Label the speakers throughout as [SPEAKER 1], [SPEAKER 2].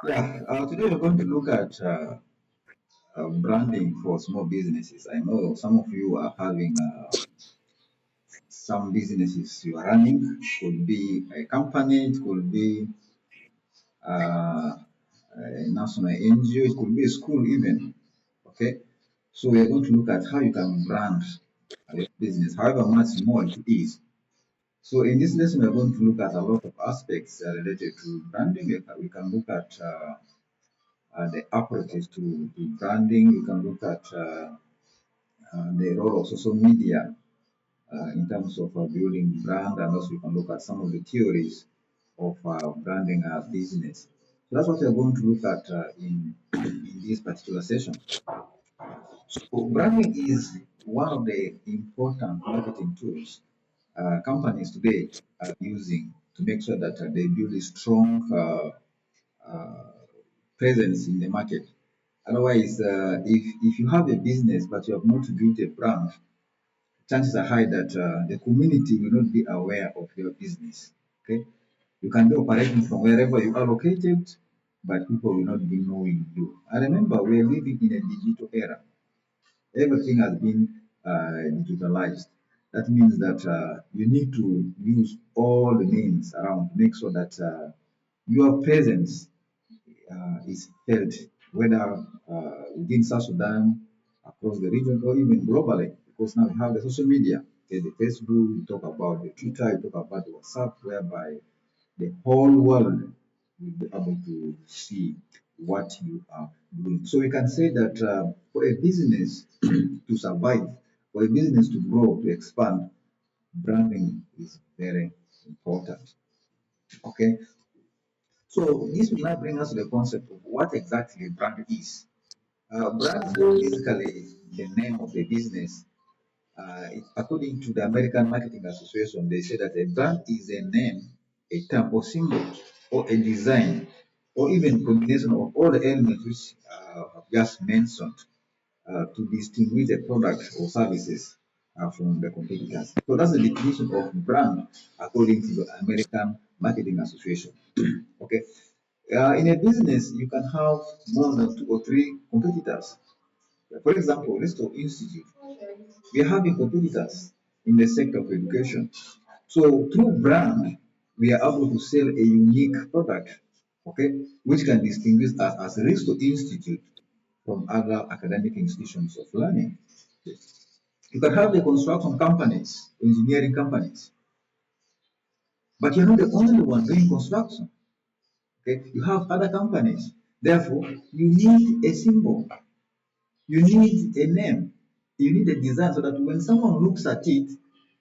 [SPEAKER 1] Yeah, today we're going to look at branding for small businesses. I know some of you are having some businesses you are running. Could be a company, it could be a national NGO, it could be a school even. Okay, so we are going to look at how you can brand your business, however much small it is. So in this lesson, we're going to look at a lot of aspects related to branding. We can look at the approaches to branding. We can look at the role of social media in terms of building brand, and also we can look at some of the theories of branding a business. So that's what we're going to look at in this particular session. So branding is one of the important marketing tools companies today are using to make sure that they build a strong presence in the market. Otherwise, if you have a business but you have not built a brand, chances are high that the community will not be aware of your business. Okay, you can be operating from wherever you are located, but people will not be knowing you. And remember, we are living in a digital era. Everything has been digitalized. That means that you need to use all the means around to make sure that your presence is felt, whether within South Sudan, across the region, or even globally, because now we have the social media. Okay, the Facebook, you talk about the Twitter, you talk about the WhatsApp, whereby the whole world will be able to see what you are doing. So we can say that for a business to survive, for a business to grow, to expand, branding is very important. Okay, so this will now bring us to the concept of what exactly brand is. Brand is basically the name of the business. According to the American Marketing Association, they say that a brand is a name, a term or symbol, or a design, or even combination of all the elements which I've just mentioned to distinguish a product or services from the competitors. So that's the definition of brand according to the American Marketing Association. Okay. In a business, you can have more than two or three competitors. For example, let's talk institute. We are having competitors in the sector of education. So through brand, we are able to sell a unique product, okay, which can distinguish us as Risto Institute from other academic institutions of learning. You can have the construction companies, engineering companies, but you're not the only one doing construction. Okay, you have other companies. Therefore, you need a symbol, you need a name, you need a design so that when someone looks at it,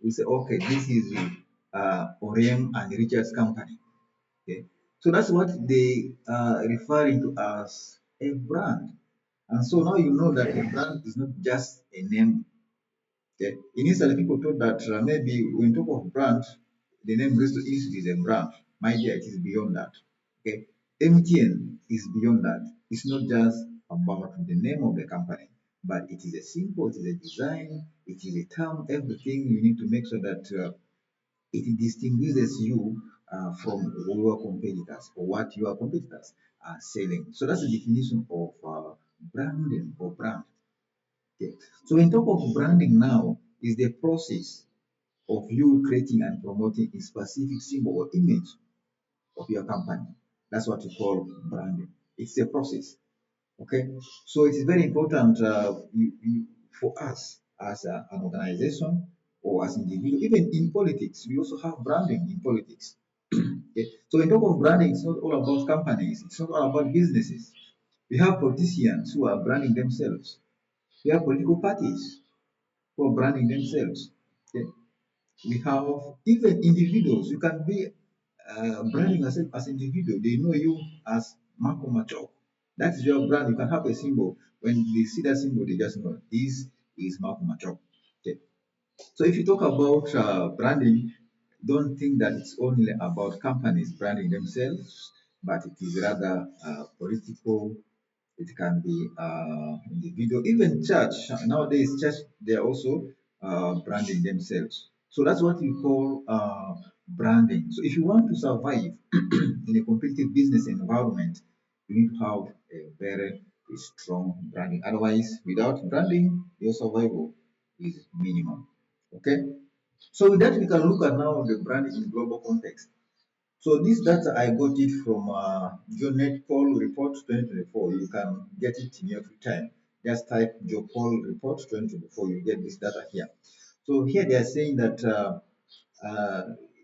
[SPEAKER 1] we say, okay, this is Orem and Richard's company. Okay, so that's what they are referring to as a brand. And so now you know that a brand is not just a name. Okay. Initially, people thought that maybe when you talk of brand, the name Bristol Institute is a brand. My dear, it is beyond that. Okay. MTN is beyond that. It's not just about the name of the company, but it is a symbol, it is a design, it is a term, everything. You need to make sure that it distinguishes you from your competitors or what your competitors are selling. So that's the definition of branding or brand. Okay. So in talk of branding now is the process of you creating and promoting a specific symbol or image of your company. That's what we call branding. It's a process. Okay. So it is very important for us as an organization or as individual, even in politics. We also have branding in politics. Okay. So in talk of branding, it's not all about companies. It's not all about businesses. We have politicians who are branding themselves. We have political parties for branding themselves. Okay. We have even individuals. You can be branding yourself as individual. They know you as Marco Macho. That is your brand. You can have a symbol. When they see that symbol, they just know this is Marco Macho. Okay. So if you talk about branding, don't think that it's only about companies branding themselves, but it is rather political. It can be individual, even church. Nowadays, church they are also branding themselves. So that's what we call branding. So if you want to survive in a competitive business environment, you need to have a very strong branding. Otherwise, without branding, your survival is minimum. Okay. So with that, we can look at now the branding in global context. So this data I got it from Jonet Poll Report 2024. You can get it in your free time. Just type Joe Poll Report 2024. You get this data here. So here they are saying that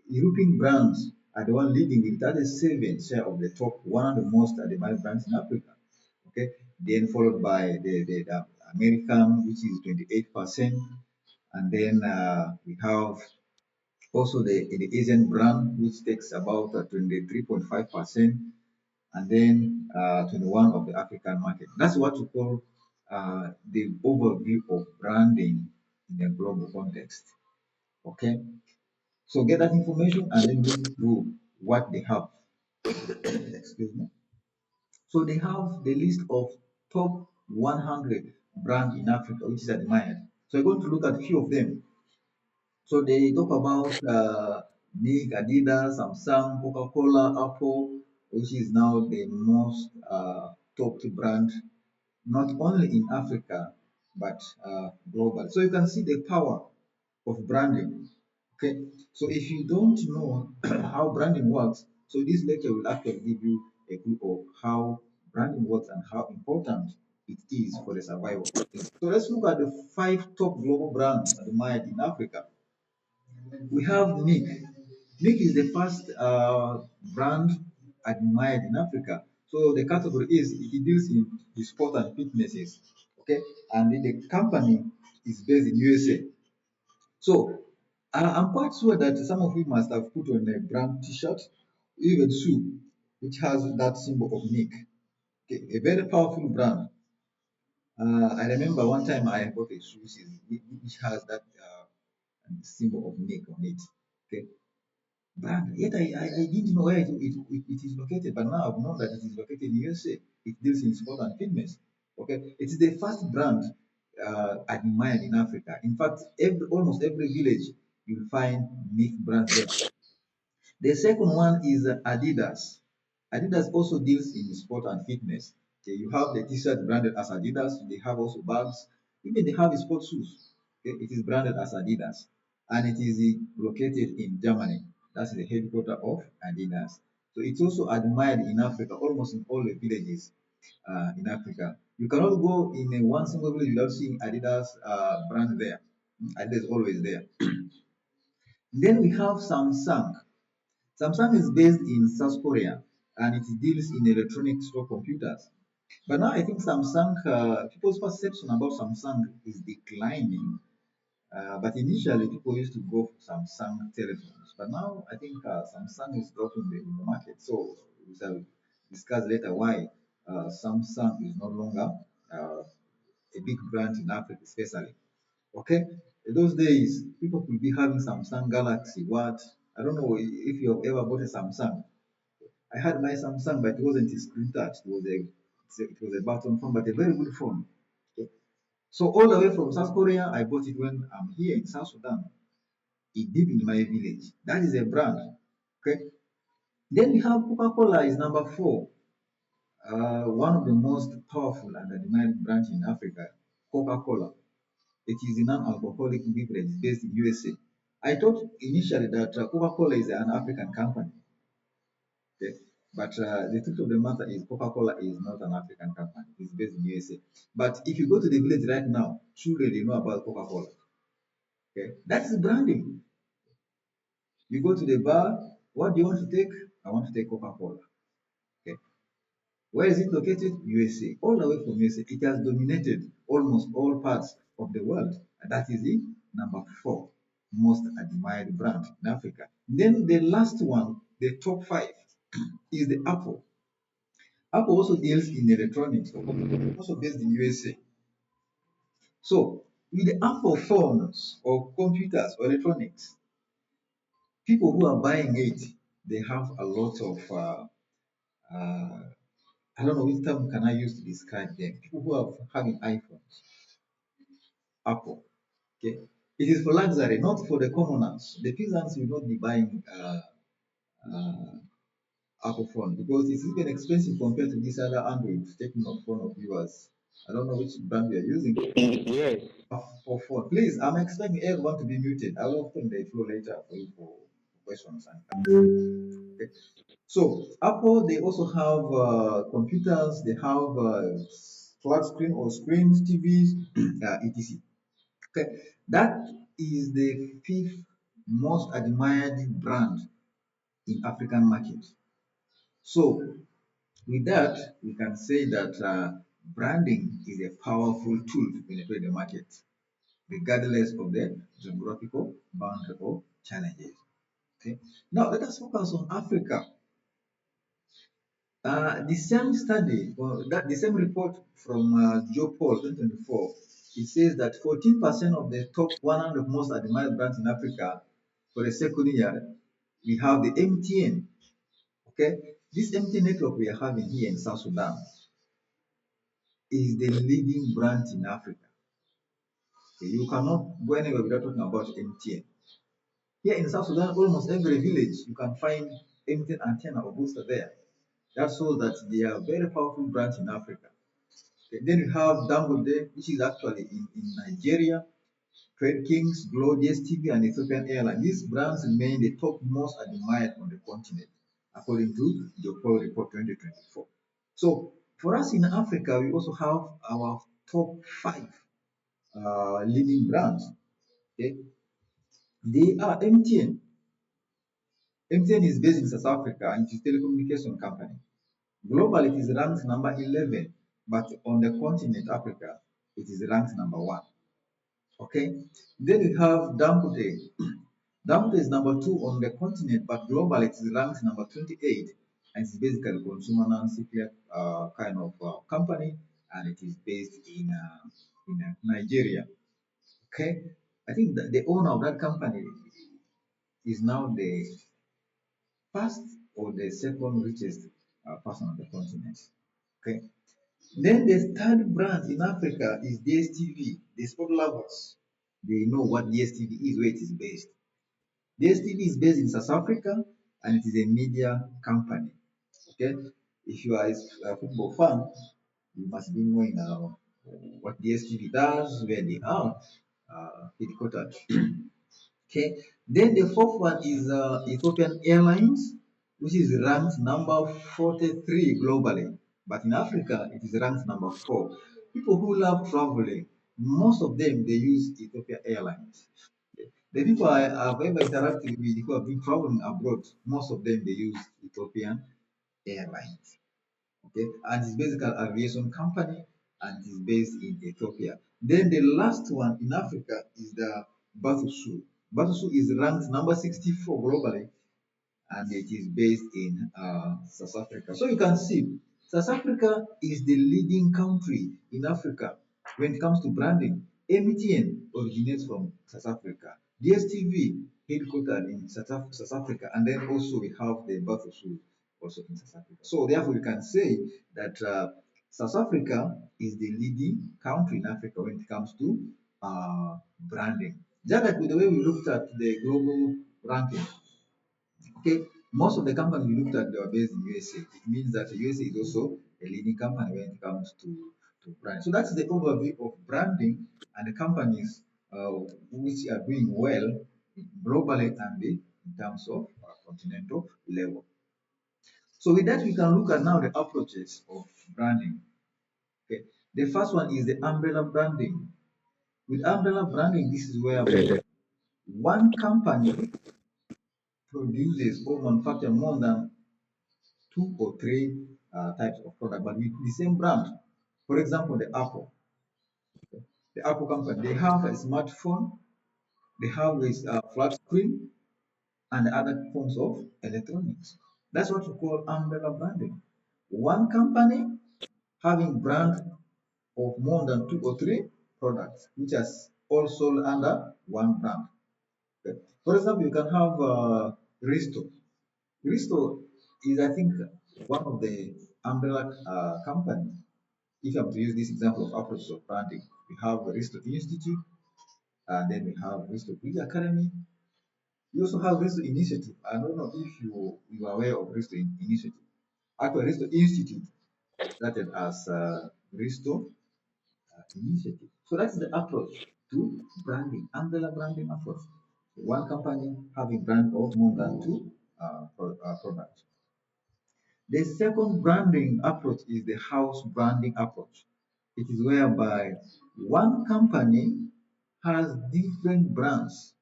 [SPEAKER 1] European brands are the one leading with 37 share of the top 100 most admired brands in Africa. Okay, then followed by the American, which is 28%, and then we have also the Asian brand, which takes about 23.5%, and then 21 of the African market. That's what we call the overview of branding in a global context. Okay, so get that information and then look through what they have. Excuse me. So they have the list of top 100 brands in Africa, which is admired. So I'm going to look at a few of them. So they talk about Nike, Adidas, Samsung, Coca-Cola, Apple, which is now the most top brand, not only in Africa, but global. So you can see the power of branding. Okay, so if you don't know how branding works, so this lecture will actually give you a clue of how branding works and how important it is for the survival of the business. So let's look at the 5 top global brands admired in Africa. We have Nick. Nick is the first brand admired in Africa. So the category is it deals in the sport and fitnesses. Okay, and then the company is based in USA. So I'm quite sure that some of you must have put on a brand T-shirt, even shoe, which has that symbol of Nick. Okay, a very powerful brand. I remember one time I bought a shoe which has that symbol of Nick on it. Okay, but yet I didn't know where it is located, but now I've known that it is located in USA. It deals in sport and fitness. Okay, it is the first brand admired in Africa. In fact, almost every village you'll find Nick brands there. The second one is Adidas. Adidas also deals in sport and fitness. Okay, you have the t-shirt branded as Adidas. They have also bags. Even they have sports shoes. Okay, it is branded as Adidas, and it is located in Germany. That's the headquarter of Adidas. So it's also admired in Africa, almost in all the villages in Africa. You cannot go in one single village without seeing Adidas brand there. Adidas is always there. Then we have Samsung. Samsung is based in South Korea and it deals in electronic store computers. But now I think Samsung, people's perception about Samsung is declining. But initially, people used to go for Samsung telephones. But now I think Samsung is dropping in the market. So we shall discuss later why Samsung is no longer a big brand in Africa, especially. Okay, in those days, people could be having Samsung Galaxy. What? I don't know if you have ever bought a Samsung. I had my Samsung, but it wasn't a screen touch. It was a button phone, but a very good phone. Okay. So all the way from South Korea, I bought it when I'm here in South Sudan. It deep in my village. That is a brand. Okay. Then we have Coca-Cola is number 4. One of the most powerful and admired brands in Africa. Coca-Cola. It is a non-alcoholic beverage based in USA. I thought initially that Coca-Cola is an African company. Okay. But the truth of the matter is Coca-Cola is not an African company. It's based in USA. But if you go to the village right now, surely they know about Coca-Cola. Okay. That's branding. You go to the bar, what do you want to take? I want to take Coca-Cola. Okay. Where is it located? USA. All the way from USA. It has dominated almost all parts of the world. And that is the number 4 most admired brand in Africa. Then the last one, the top 5, is the Apple. Apple also deals in electronics, also based in USA. So with the Apple phones or computers or electronics, people who are buying it, they have a lot of uh, I don't know which term can I use to describe them. People who are having iPhones, Apple. Okay, it is for luxury, not for the commoners. The peasants will not be buying uh, Apple phone because it's even expensive compared to this other Android taking of phone of yours. I don't know which brand we are using.
[SPEAKER 2] Yes.
[SPEAKER 1] Apple phone. Please, I'm expecting everyone to be muted. I will open the floor later for you for questions and answers. Okay. So Apple, they also have computers. They have flat screen or screens, TVs, etc. Okay, that is the fifth most admired brand in African market. So with that, we can say that branding is a powerful tool to penetrate the market, regardless of the geographical boundary or challenges. Okay. Now let us focus on Africa. The same study, or that the same report from Joe Paul 2024, it says that 14% of the top 100 most admired brands in Africa for the second year, we have the MTN. Okay, this MTN network we are having here in South Sudan is the leading brand in Africa. Okay, you cannot go anywhere without talking about MTN. Here in South Sudan, almost every village you can find MTN antenna or booster there. That shows that they are very powerful brand in Africa. Okay, then we have Dangote, which is actually in Nigeria, Trade Kings, Glow, DSTV, and Ethiopian Airlines. These brands remain the top most admired on the continent, according to the Joe Report 2024. So, for us in Africa, we also have our top five leading brands. Okay? They are MTN. MTN is based in South Africa and it is a telecommunication company. Global, it is ranked number 11, but on the continent Africa, it is ranked number 1. Okay, then we have Dangote. Dangote is number 2 on the continent, but global it is ranked number 28, and it's basically a consumer non-cyclical kind of company, and it is based in Nigeria. Okay, I think that the owner of that company is now the first or the second richest person on the continent. Okay, then the third brand in Africa is DSTV, the sport lovers. They know what DSTV is, where it is based. DSTV is based in South Africa and it is a media company. Okay, if you are a football fan, you must be knowing what DSTV does, where they are headquartered. Okay, then the fourth one is Ethiopian Airlines, which is ranked number 43 globally, but in Africa it is ranked number 4. People who love traveling, most of them they use Ethiopian Airlines. The people I have ever interacted with who have been traveling abroad, most of them they use Ethiopian Airlines. Okay, and it's basically an aviation company and it's based in Ethiopia. Then the last one in Africa is the Batusu. Batusu is ranked number 64 globally and it is based in South Africa. So you can see South Africa is the leading country in Africa when it comes to branding. MTN originates from South Africa. DSTV headquartered in South Africa, and then also we have the Bafushu also in South Africa. So therefore, we can say that South Africa is the leading country in Africa when it comes to branding. Just like with the way we looked at the global ranking, okay, most of the companies we looked at they were based in USA. It means that the USA is also a leading company when it comes to brand. So that's the overview of branding and the companies which are doing well globally and in terms of continental level. So with that, we can look at now the approaches of branding. Okay, the first one is the umbrella branding. With umbrella branding, this is where one company produces or manufactures more than two or three types of product, but with the same brand. For example, the Apple company, they have a smartphone, they have this flat screen, and other forms of electronics. That's what we call umbrella branding. One company having brand of more than two or three products, which are all sold under one brand. Okay. For example, you can have Risto. Risto is, I think, one of the umbrella company. If I'm to use this example of approaches of branding, we have Risto Institute, and then we have Risto Bridge Academy, You also have Risto Initiative. I don't know if you are aware of Risto Initiative. Actually, Risto Institute started as Risto Initiative. So that's the approach to branding, umbrella branding approach. One company having brand of more than two products. The second branding approach is the house branding approach. It is whereby one company has different brands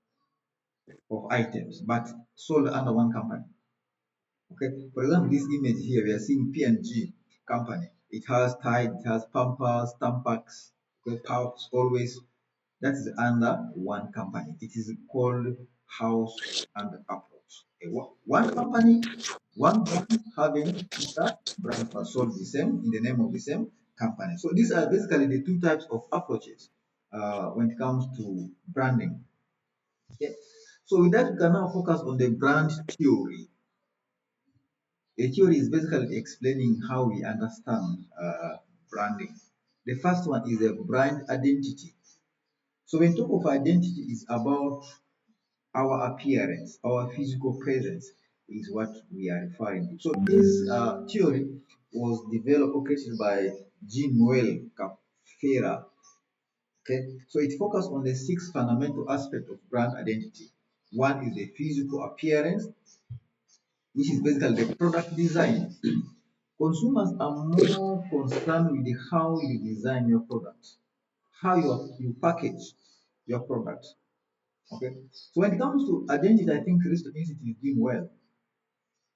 [SPEAKER 1] of items but sold under one company. Okay, for example, this image here we are seeing P&G company. It has Tide, it has Pampers, Tampax, okay, Pouch, always. That is under one company. It is called house and approach. Okay, one company, one brand having other brands but sold the same in the name of the same company. So these are basically the two types of approaches when it comes to branding. Okay. So with that, we can now focus on the brand theory. A theory is basically explaining how we understand branding. The first one is a brand identity. So when talk of identity is about our appearance, our physical presence is what we are referring to. So this theory was developed or created by Jean-Noel Capfera. Okay, so it focuses on the six fundamental aspects of brand identity. One is the physical appearance, which is basically the product design. Consumers are more concerned with how you design your product, how you package your product. Okay. So when it comes to identity, I think Crystal Institute is doing well.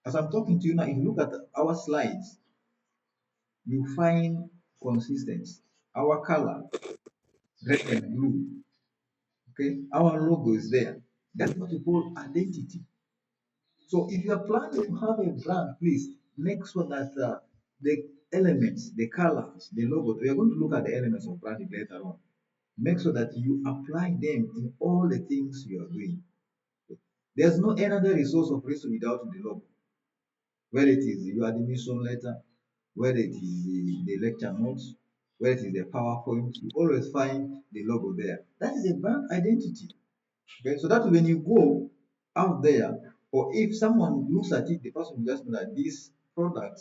[SPEAKER 1] As I'm talking to you now, if you look at our slides, you find consistency. Our color, red and blue. Okay. Our logo is there. That's what we call identity. So if you are planning to have a brand, please make sure that the elements, the colors, the logo, we are going to look at the elements of branding later on. Make sure that you apply them in all the things you are doing. There's no another resource of reason without the logo. Whether it is your admission letter, whether it is the lecture notes, whether it is the PowerPoint, you always find the logo there. That is a brand identity. Okay, so that when you go out there, or if someone looks at it, the person will just know that this product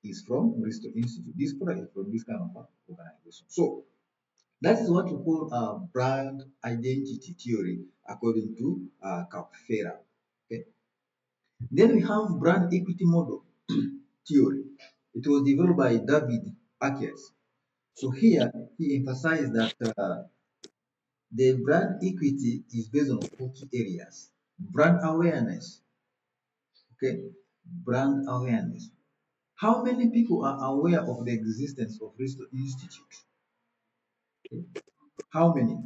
[SPEAKER 1] is from Bristol Institute. This product is from this kind of organization. So that is what we call brand identity theory, according to Capfera. Okay. Then we have brand equity model theory. It was developed by David Akers. So here he emphasized that the brand equity is based on four key areas. Brand awareness. Okay. Brand awareness. How many people are aware of the existence of Bristol Institute? Okay. How many?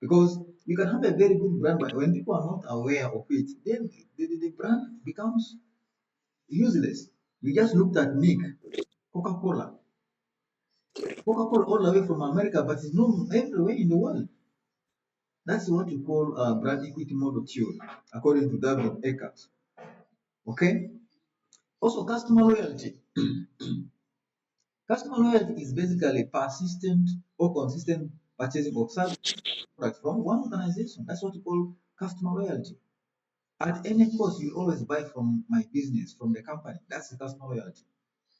[SPEAKER 1] Because you can have a very good brand, but when people are not aware of it, then the brand becomes useless. We just looked at Nick, Coca-Cola. Coca-Cola all the way from America, but it's known everywhere in the world. That's what we call brand equity model theory, according to David Eckert. Okay. Also, customer loyalty. Customer loyalty is basically persistent or consistent purchasing of service products from one organization. That's what we call customer loyalty. At any cost, you always buy from my business, from the company. That's the customer loyalty,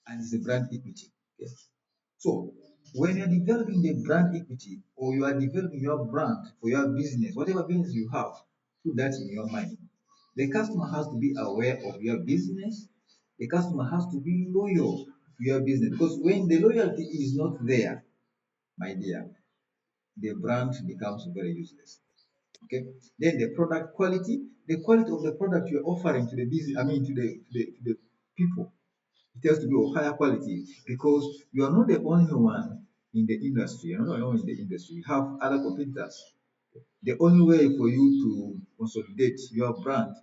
[SPEAKER 1] and it's a brand equity. Yes. So, when you're developing the brand equity or you are developing your brand for your business, whatever business you have, put that in your mind. The customer has to be aware of your business. The customer has to be loyal to your business because when the loyalty is not there, my dear, the brand becomes very useless. Okay. Then the product quality, the quality of the product you're offering to the business, I mean to the people, it has to be of higher quality because you are not the only one in the industry. You're not the only one in the industry. You have other competitors. The only way for you to consolidate your brand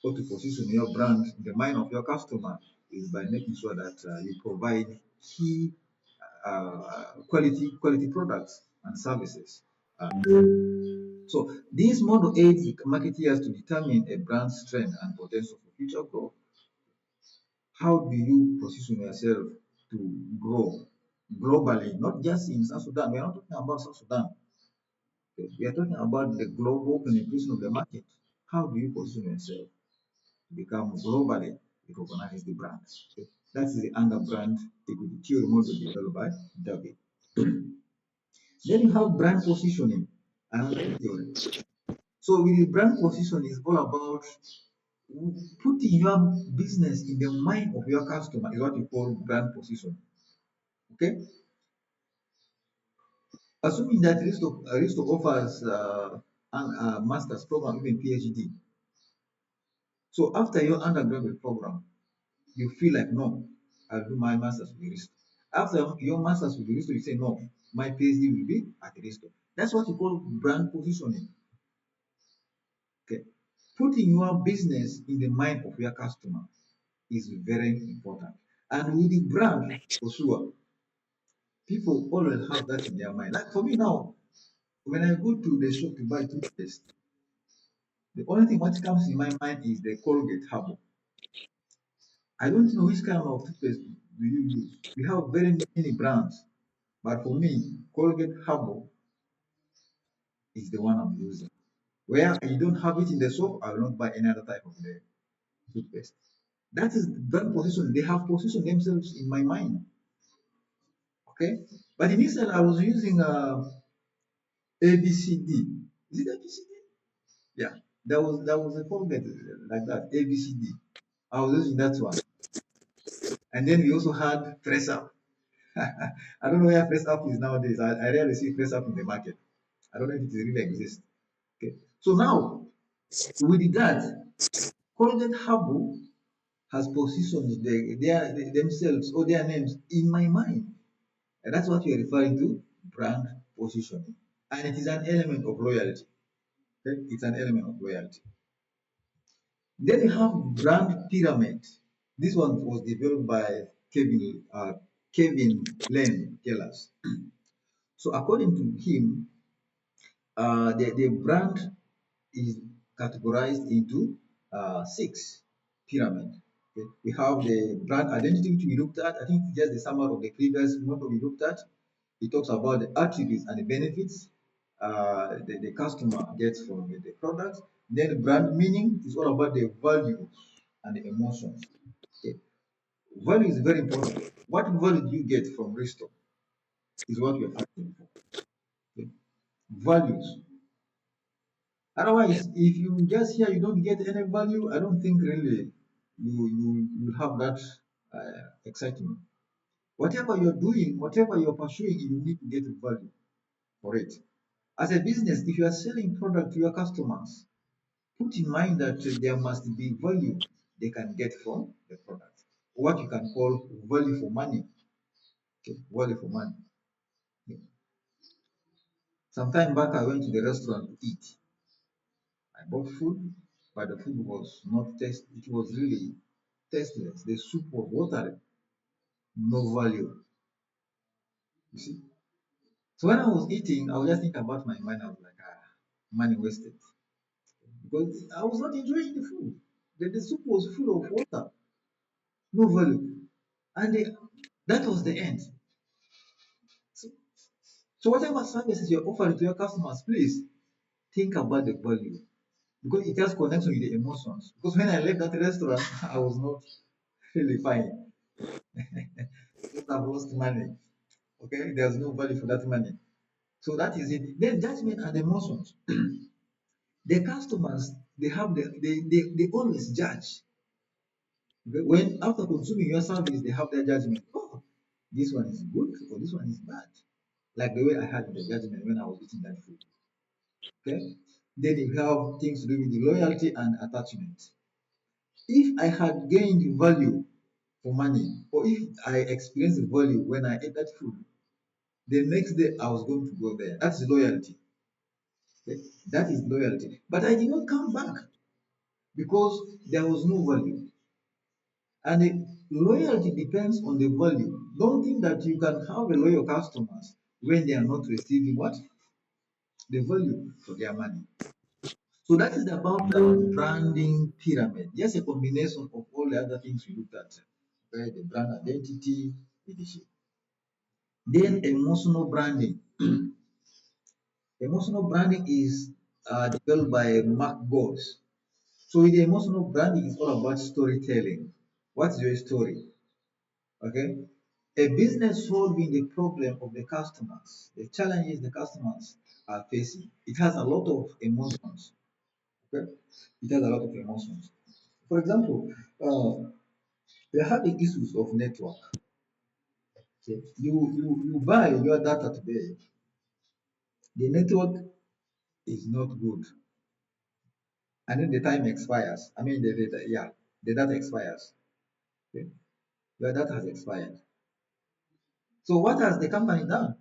[SPEAKER 1] or to position your brand in the mind of your customer is by making sure that you provide key quality products and services. So this model aids the marketeers to determine a brand's strength and potential for future growth. How do you position yourself to grow globally, not just in South Sudan? We are not talking about South Sudan. Okay? We are talking about the global penetration of the market. how do you position yourself to become globally recognized brand? Okay. That is the under brand equity theory model developed by David. Then you have brand positioning, another theory. So with the brand positioning is all about putting your business in the mind of your customer is what you call brand positioning. Okay, assuming that Risto offers a master's program, even PhD. So after your undergraduate program, you feel like no, I'll do my master's with Risto. After your master's with Risto, you say no, my PhD will be at Risto. That's what you call brand positioning. Okay, putting your business in the mind of your customer is very important. And with the brand, for sure, people always have that in their mind. Like for me now, when I go to the shop to buy toothpaste, the only thing what comes in my mind is the Colgate Herbal. I don't know which kind of toothpaste do you use. We have very many brands, but for me, Colgate Herbal is the one I'm using. Where you don't have it in the shop, I will not buy any other type of the toothpaste. That is brand position. They have positioned themselves in my mind. Okay, but initially I was using ABCD. Is it ABCD? Yeah, that was a format like that, ABCD. I was using that one. And then we also had Press Up. I don't know where Press Up is nowadays. I rarely see Press Up in the market. I don't know if it really exists. Okay. So now, with that, Colgate Harbour has positioned themselves or their names in my mind. And that's what we are referring to brand positioning. And it is an element of loyalty. Okay? It's an element of loyalty. Then you have brand pyramid. This one was developed by Kevin Len Gellers. So according to him, the brand is categorized into six pyramid. Okay. We have the brand identity, which we looked at. I think just the summary of the previous model we looked at. It talks about the attributes and the benefits the customer gets from the product. Then brand meaning is all about the values and the emotions. Okay. Value is very important. What value do you get from Risto is what we are fighting for. Okay. Values. Otherwise, if you just hear you don't get any value, I don't think really you have that excitement. Whatever you're doing, whatever you're pursuing, you need to get value for it. As a business, if you are selling product to your customers, put in mind that there must be value they can get from the product. What you can call value for money. Okay, value for money. Okay. Some time back, I went to the restaurant to eat. I bought food, but the food was not taste. It was really tasteless. The soup was watery, no value. You see. So when I was eating, I was just thinking about my mind. I was like, money wasted because I was not enjoying the food. The soup was full of water, no value, and that was the end. So, so whatever services you're offering to your customers, please think about the value because it has connection with the emotions. Because when I left that restaurant, I was not really fine. Because I've lost money. Okay, there's no value for that money. So that is it. Then judgment and emotions. The customers they always judge. When after consuming your service, they have their judgment. Oh, this one is good or this one is bad. Like the way I had the judgment when I was eating that food. Okay. Then you have things to do with the loyalty and attachment. If I had gained value for money, or if I experienced value when I ate that food, the next day I was going to go there. That's loyalty. Okay? That is loyalty. But I did not come back because there was no value. And loyalty depends on the value. Don't think that you can have a loyal customers when they are not receiving what? The value for their money. So that is about the branding pyramid. Just a combination of all the other things we looked at. Okay? The brand identity, leadership. Then emotional branding. Emotional branding is developed by Mark Goals. So the emotional branding is all about storytelling. What's your story? Okay. A business solving the problem of the customers, the challenges the customers are facing. It has a lot of emotions. Okay. It has a lot of emotions. For example, we're having issues of network. Okay. You buy your data today, the network is not good, and then the time expires. I mean, the data, yeah, the data expires. Okay. Your data has expired. So what has the company done?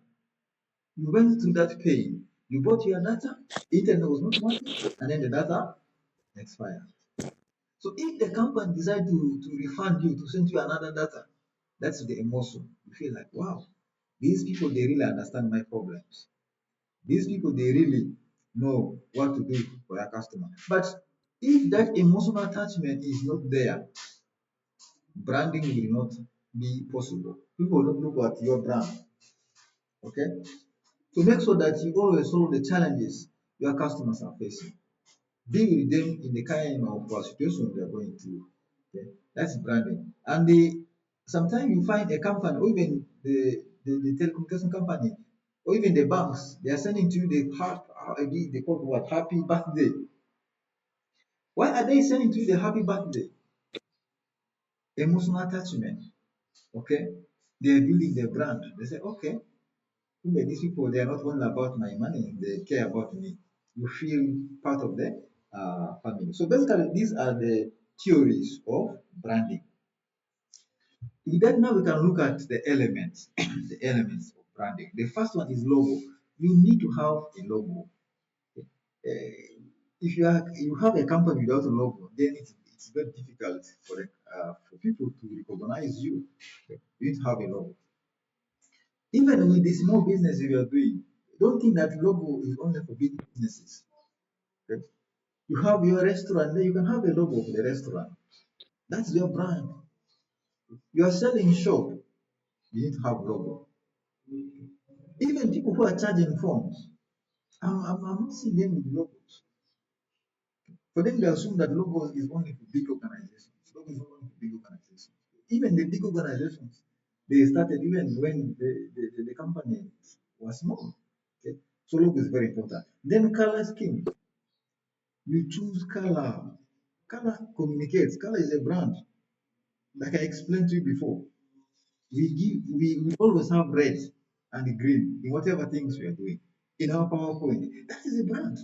[SPEAKER 1] You went through that pain. You bought your data, internet was not working, and then the data expired. So if the company decide to refund you, to send you another data, that's the emotion. You feel like, wow, these people they really understand my problems. These people they really know what to do for their customer. But if that emotional attachment is not there, branding will not be possible. People will not look at your brand. Okay? So make sure that you always solve the challenges your customers are facing. Deal with them in the kind of situation they are going through. Okay? That's branding. And sometimes you find a company, or even the telecommunication company, or even the banks, they are sending to you they call it what happy birthday. Why are they sending to you the happy birthday? Emotional attachment. Okay, they are building their brand. They say, okay, but these people, they are not only about my money, they care about me. You feel part of the family. So basically, these are the theories of branding. Then now we can look at the elements, the elements of branding. The first one is logo. You need to have a logo. If you have a company without a logo, then it's very difficult for people to recognize you. You need to have a logo. Even with the small business you are doing, don't think that logo is only for big businesses. Okay? You have your restaurant, then you can have a logo for the restaurant. That's your brand. You are selling shop, you need to have logo. Even people who are charging phones, I'm not seeing them with logos. For them, they assume that logos is only for big organizations. Logo is only for big organizations. Even the big organizations, they started even when the company was small. Okay? So logo is very important. Then color scheme. You choose color. Color communicates. Color is a brand. Like I explained to you before. We always have red and green in whatever things we are doing. In our PowerPoint. That is a brand.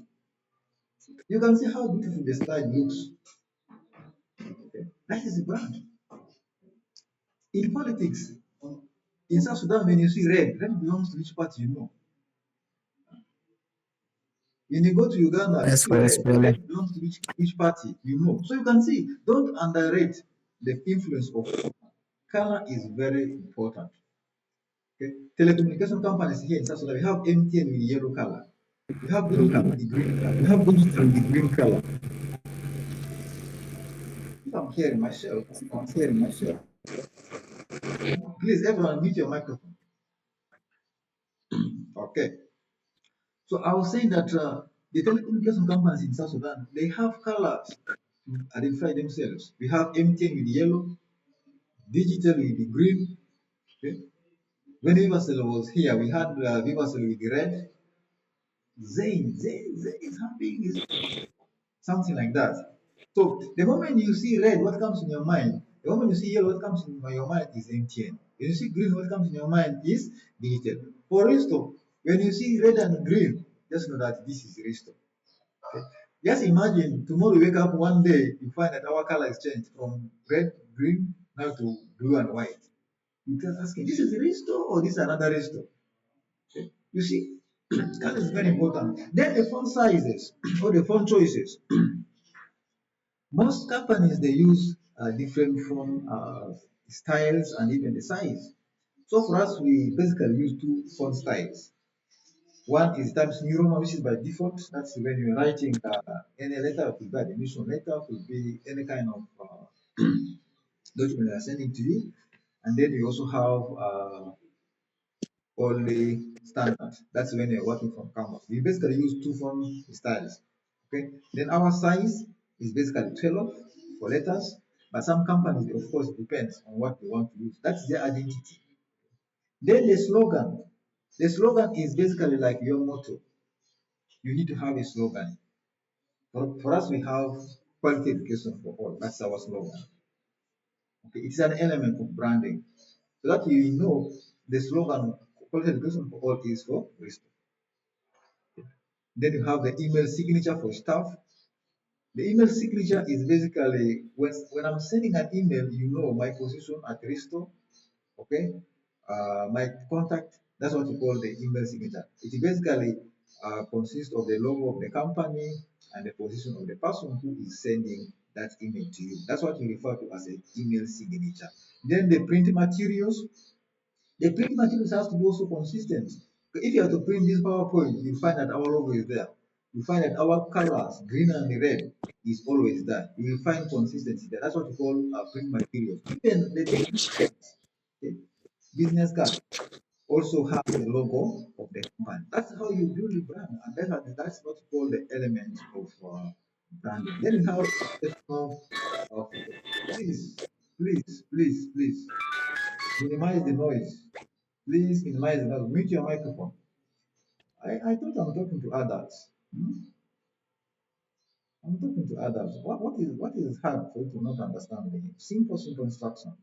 [SPEAKER 1] You can see how beautiful the slide looks. Okay? That is a brand. In politics, in South Sudan, when you see red belongs to which party you know. When you go to Uganda, you
[SPEAKER 2] Yes,
[SPEAKER 1] see
[SPEAKER 2] yes, really.
[SPEAKER 1] red belongs to which party you know. So you can see, don't underrate the influence of color. Color is very important. Okay? Telecommunication companies here in South Sudan, we have MTN with yellow color. We have digital with the green color.
[SPEAKER 2] We have digital with the green color.
[SPEAKER 1] If I'm hearing myself,
[SPEAKER 2] I'm hearing myself.
[SPEAKER 1] please everyone mute your microphone. Okay. So I was saying that the telecommunication companies in South Sudan, they have colors to identify themselves. We have MTN with yellow, digital with the green. Okay? When Vivacell was here, we had Vivacell with the red. Zain is having his something like that. So the moment you see red, what comes in your mind? The moment you see yellow, what comes in your mind is MTN. When you see green, what comes in your mind is digital. For instance, when you see red and green, just know that this is Risto. Okay? Just imagine tomorrow you wake up one day, you find that our color is changed from red, green, now to blue and white. You just asking, this is Risto or this is another Risto? Okay? You see, color is very important. Then the font sizes or the font choices. Most companies they use different font styles and even the size. So for us, we basically use two font styles. One is Times New Roman, which is by default. That's when you're writing any letter, could be admission letter, could be any kind of document they're sending to you. And then you also have only standard. That's when you're working from Canvas. We basically use two font styles. Okay. Then our size. It's basically 12 for letters, but some companies, of course, it depends on what they want to use. That's their identity. Then the slogan. The slogan is basically like your motto. You need to have a slogan. For us, we have quality education for all. That's our slogan. Okay, it's an element of branding. So that you know the slogan quality education for all is for respect. Then you have the email signature for staff. The email signature is basically when I'm sending an email, you know my position at Risto, okay? My contact, that's what you call the email signature. It basically consists of the logo of the company and the position of the person who is sending that email to you. That's what we refer to as an email signature. Then the print materials, the print materials has to be also consistent. If you have to print this PowerPoint, you find that our logo is there. You find that our colors, green and red, is always there. You will find consistency there. That's what we call print materials. Even the business cards, okay, business card also has the logo of the company. That's how you build a brand, and that's what we call the element of branding. Then you have professional please, please minimize the noise. Please minimize the noise. Mute your microphone. I thought I'm talking to adults. I'm talking to adults. What is hard for you to not understand me? Simple instruction.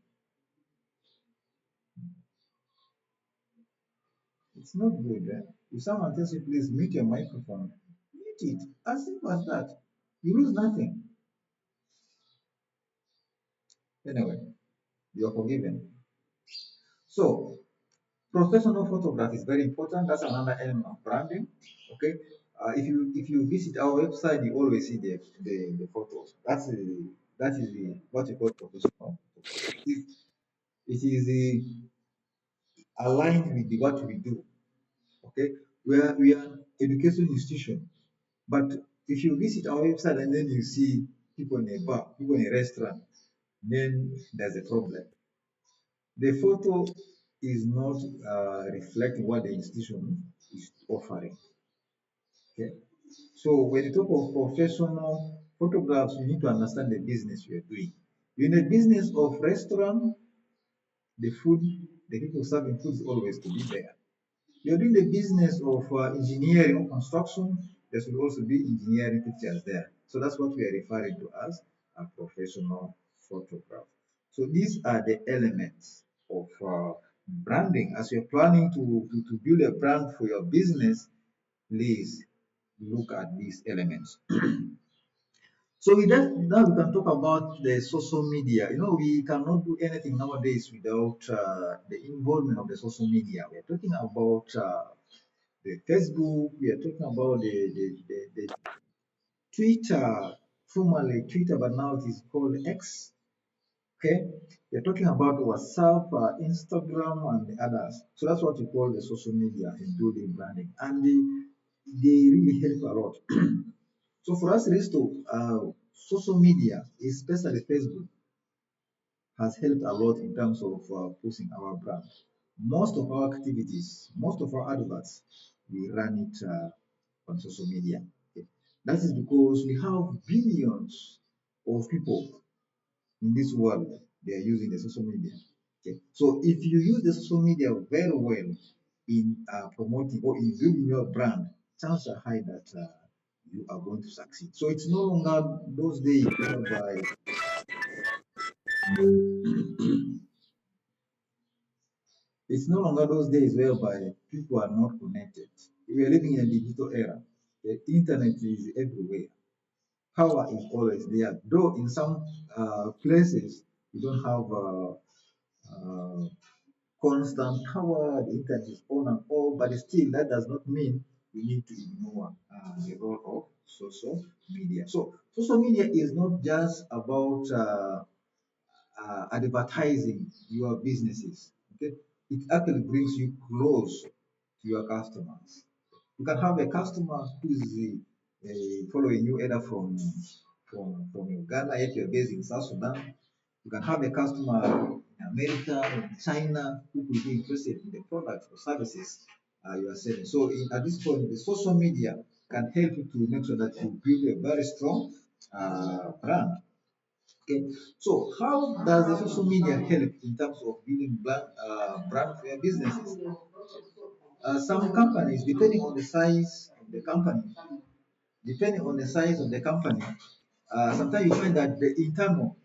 [SPEAKER 1] It's not good. If someone tells you please mute your microphone, mute it. As simple as that. You lose nothing. Anyway, you're forgiven. So professional photograph is very important. That's another element of branding. Okay. If you visit our website, you always see the photos. That is what you call professional photograph. It is aligned with what we do. Okay, we are an education institution, but if you visit our website and then you see people in a bar, people in a restaurant, then there's a problem. The photo is not reflecting what the institution is offering. Okay, so when you talk of professional photographs, you need to understand the business you are doing. You're in a business of restaurant, the food, the people serving food is always to be there. You're doing the business of engineering or construction, there should also be engineering pictures there. So that's what we are referring to as a professional photograph. So these are the elements of branding. As you're planning to build a brand for your business, please look at these elements. So with that, now we can talk about the social media. We cannot do anything nowadays without the involvement of the social media. We're talking about the Facebook, we are talking about the Twitter, formerly Twitter, but now it is called X. Okay, we are talking about WhatsApp, Instagram, and the others. So that's what we call the social media in building branding, and they really help a lot. So for us, Risto, social media, especially Facebook, has helped a lot in terms of pushing our brand. Most of our activities, most of our adverts, we run it on social media. Okay. That is because we have billions of people in this world. They are using the social media. Okay. So if you use the social media very well in promoting or in building your brand, chances are high that you are going to succeed. So it's no longer those days whereby it's no longer those days whereby people are not connected. We are living in a digital era. The internet is everywhere. Power is always there. Though in some places you don't have uh, constant power, the internet is on and off, but still that does not mean we need to ignore the role of social media. So social media is not just about advertising your businesses. Okay, it actually brings you close to your customers. You can have a customer who is following you either from Uganda, yet you're based in South Sudan. You can have a customer in America or in China who could be interested in the products or services you are selling. So at this point, the social media can help you to make sure that you build a very strong brand. Okay, so how does the social media help in terms of building brand for your businesses? Some companies, depending on the size of the company, sometimes you find that the internal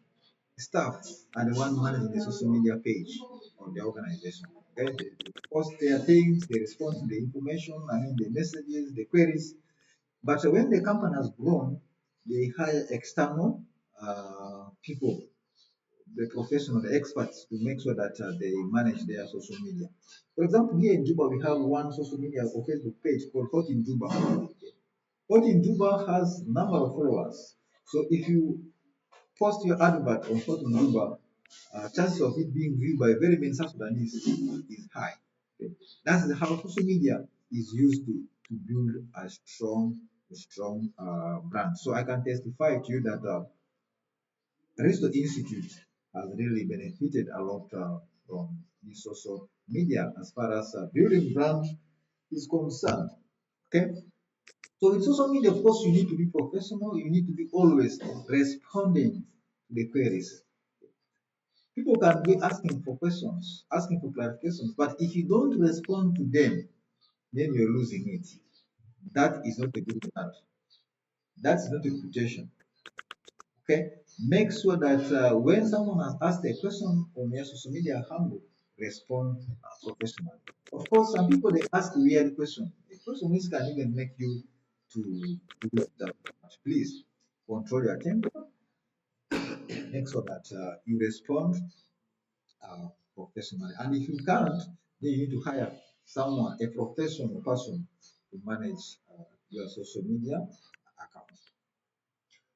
[SPEAKER 1] staff are the one managing the social media page of the organization. Okay, they post their things, they respond to the information, I mean the messages, the queries. But when the company has grown, they hire external people, the professional, the experts, to make sure that they manage their social media. For example, here in Juba, we have one social media or Facebook page called Hot in Juba. Hot in Juba has number of followers. So if you post your advert on Hot in Juba, chances of it being viewed by very many South Sudanese is high. Okay? That's how social media is used to build a strong brand. So I can testify to you that Risto Institute has really benefited a lot from the social media as far as building brand is concerned. Okay, so with social media, of course, you need to be professional. You need to be always responding to the queries. People can be asking for questions, asking for clarifications, but if you don't respond to them, then you're losing it. That is not a good brand. That's not a reputation. Okay, make sure that when someone has asked a question on your social media handle, respond professionally. Of course, some people they ask weird questions. The question which can even make you to lose that much. Please control your temper. Make sure that you respond professionally. And if you can't, then you need to hire someone, a professional person, to manage your social media account.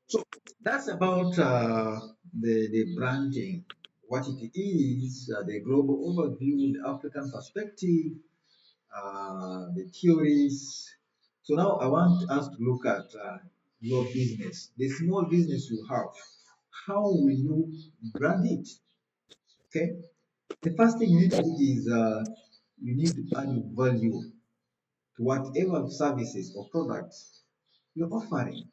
[SPEAKER 1] So that's about the branding, what it is, the global overview, the African perspective, the theories. So now I want us to look at your business, the small business you have. How will you brand it? Okay. The first thing you need to do is you need to add value to whatever services or products you're offering.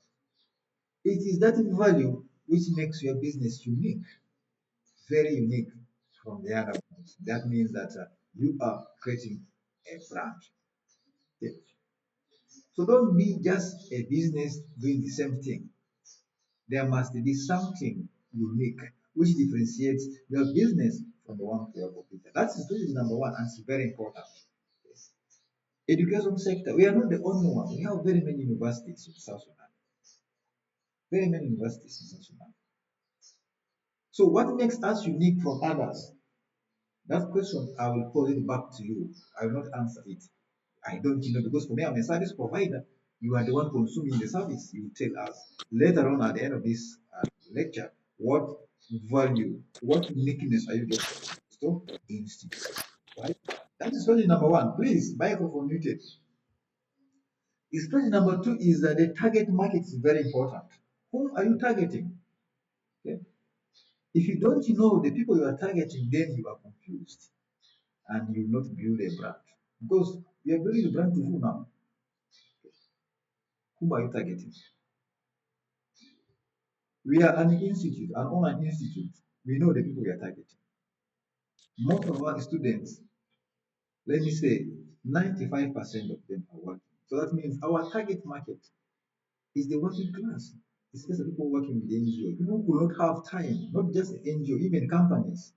[SPEAKER 1] It is that value which makes your business unique, very unique from the other ones. That means that you are creating a brand. Okay. So don't be just a business doing the same thing. There must be something unique which differentiates your business from the one of your competitor. That's really number one, and it's very important. Yes. Education sector, we are not the only one. We have very many universities in South Sudan. Very many universities in South Sudan. So what makes us unique from others? That question, I will pose it back to you. I will not answer it. I don't know because for me, I'm a service provider. You are the one consuming the service. You tell us later on at the end of this lecture what value, what uniqueness are you getting from Stop Institute, right? That is strategy number one. Please, microphone muted. Strategy number two is that the target market is very important. Whom are you targeting? Okay. If you don't know the people you are targeting, then you are confused and you will not build a brand. Because you are building a brand to who now? Whom are you targeting? We are an institute, an online institute. We know the people we are targeting. Most of our students, let me say, 95% of them are working. So that means our target market is the working class. Especially people working with NGO. People who not have time, not just NGO, even companies.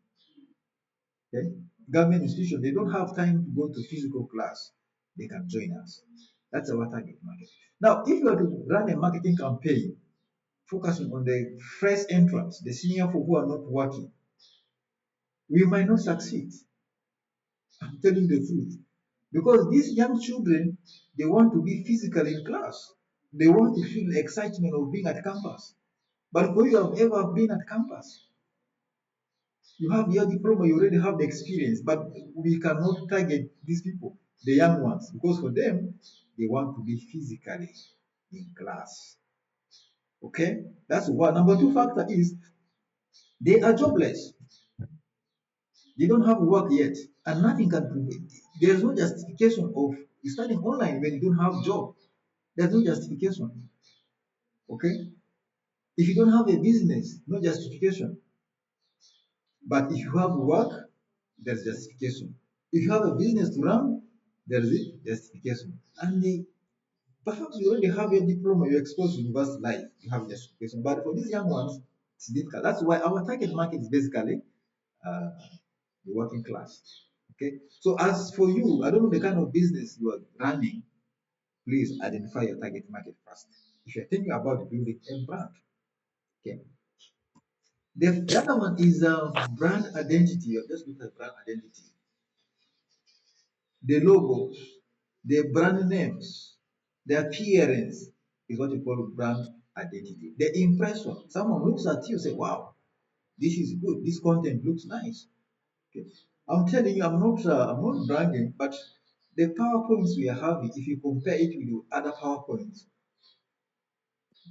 [SPEAKER 1] Okay? Government institutions, they don't have time to go to physical class. They can join us. That's our target market. Now, if you are to run a marketing campaign focusing on the fresh entrants, the senior folk who are not working, we might not succeed. I'm telling the truth. Because these young children, they want to be physically in class. They want to feel the excitement of being at campus. But for you have ever been at campus, you have your diploma, you already have the experience, but we cannot target these people, the young ones, because for them, they want to be physically in class. Okay? That's one. Number two factor is they are jobless. They don't have work yet, and nothing can prove it. There's no justification of studying online when you don't have job. There's no justification. Okay? If you don't have a business, no justification. But if you have work, there's justification. If you have a business to run, there is a justification. And perhaps you already have your diploma, you're exposed to university life, you have justification. But for these young ones, it's difficult. That's why our target market is basically uh, the working class. Okay. So as for you, I don't know the kind of business you are running. Please identify your target market first. If you're thinking about building a brand, okay. The other one is brand identity. Just look at brand identity. The logos, the brand names, the appearance is what you call brand identity. The impression. Someone looks at you and say, "Wow, this is good. This content looks nice." Okay. I'm telling you, I'm not bragging, but the PowerPoints we are having, if you compare it with the other PowerPoints,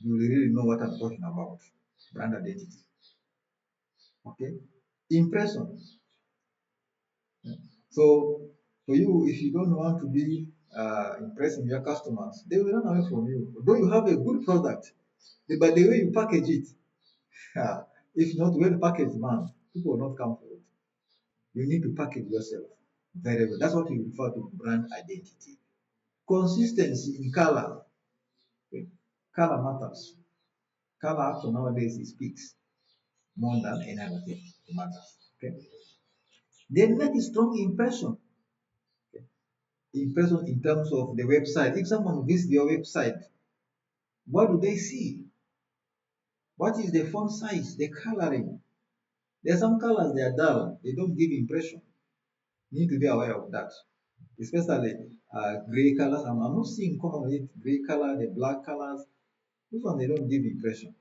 [SPEAKER 1] you will really know what I'm talking about. Brand identity. Okay. Impression. So for you, if you don't want to be impressing your customers, they will run away from you. Though you have a good product, but the way you package it, if not well packaged, man, people will not come for it. You need to package yourself very well. That's what we refer to brand identity. Consistency in color. Okay. Color matters. Color for nowadays it speaks more than any other thing. It matters. Okay. Then make a strong impression. Okay. Impression in terms of the website. If someone visits your website, what do they see? What is the font size, the coloring? There are some colors they are dull, they don't give impression. You need to be aware of that. Especially gray colors. I'm not seeing common gray color, the black colors. Those ones they don't give impression.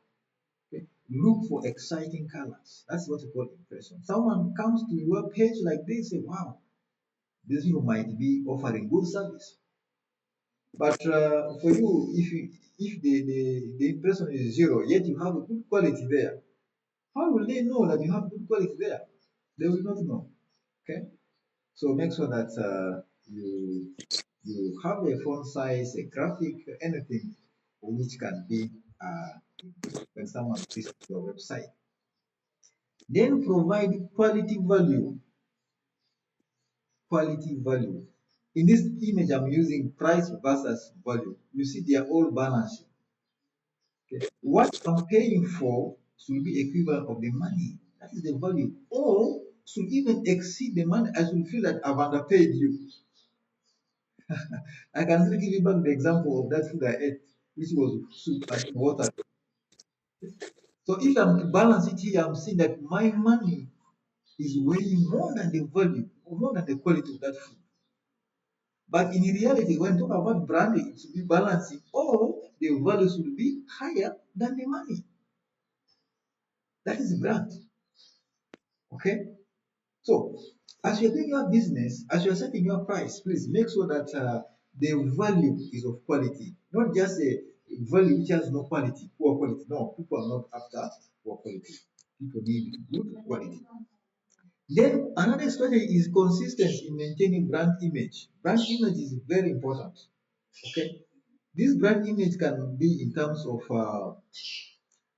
[SPEAKER 1] Okay? Look for exciting colors. That's what you call impression. Someone comes to your page like this, say, "Wow, this you might be offering good service." But for you, if the impression is zero, yet you have a good quality there, how will they know that you have good quality there? They will not know. Okay, so make sure that you have a font size, a graphic, anything which can be impressive when someone visits your website. Then provide quality value. Quality value. In this image, I'm using price versus value. You see, they are all balanced. Okay. What I'm paying for should be equivalent of the money. That is the value. Or should even exceed the money. I should feel that I've underpaid you. I can still give you back the example of that food I ate, which was soup and water. So if I'm to balance it here, I'm seeing that my money is weighing more than the value or more than the quality of that food. But in reality, when talk about branding, it should be balancing or the value should be higher than the money. That is brand. Okay? So, as you're doing your business, as you're setting your price, please make sure that the value is of quality, not just a value which has no quality, poor quality. No, people are not after poor quality. People need good quality. Then another strategy is consistency in maintaining brand image. Brand image is very important. Okay, this brand image can be in terms of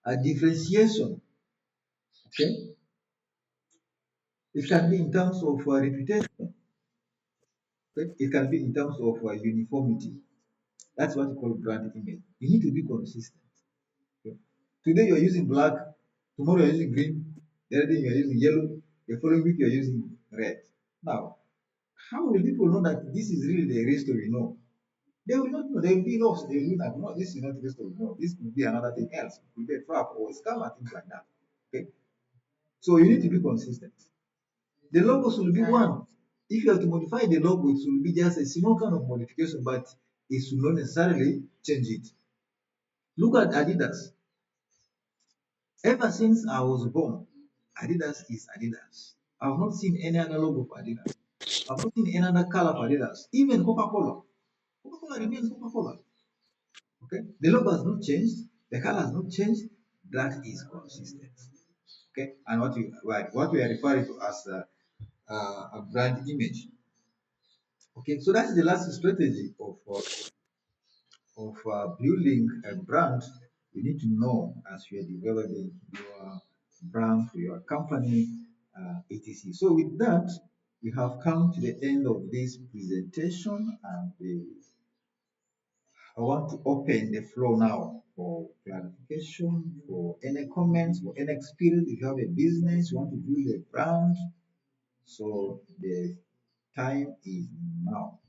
[SPEAKER 1] a differentiation. Okay, it can be in terms of reputation. Okay? It can be in terms of uniformity. That's what you call brand image. You need to be consistent. Okay? Today you're using black, tomorrow you're using green, the other day you're using yellow, the following week you're using red. Now, how will people know that this is really the real story? No. They will not know. They will be lost. They will be like, no, this is not the real story. No, this could be another thing else. It could be a trap or a scam and things like that. Okay. So you need to be consistent. The logo should be one. If you have to modify the logo, it should be just a small kind of modification, but it should not necessarily change it. Look at Adidas. Ever since I was born, Adidas is Adidas. I've not seen any other logo for Adidas. I've not seen any other color for Adidas. Even Coca-Cola. Coca-Cola remains Coca-Cola. Okay? The logo has not changed, the color has not changed. That is consistent. Okay? And what we are referring to as a brand image. Okay, so that's the last strategy of building a brand You need to know as you are developing your brand for your company, etc. So with that, we have come to the end of this presentation, and I want to open the floor now for clarification, for any comments, for any experience. If you have a business, you want to build a brand, so the time is now.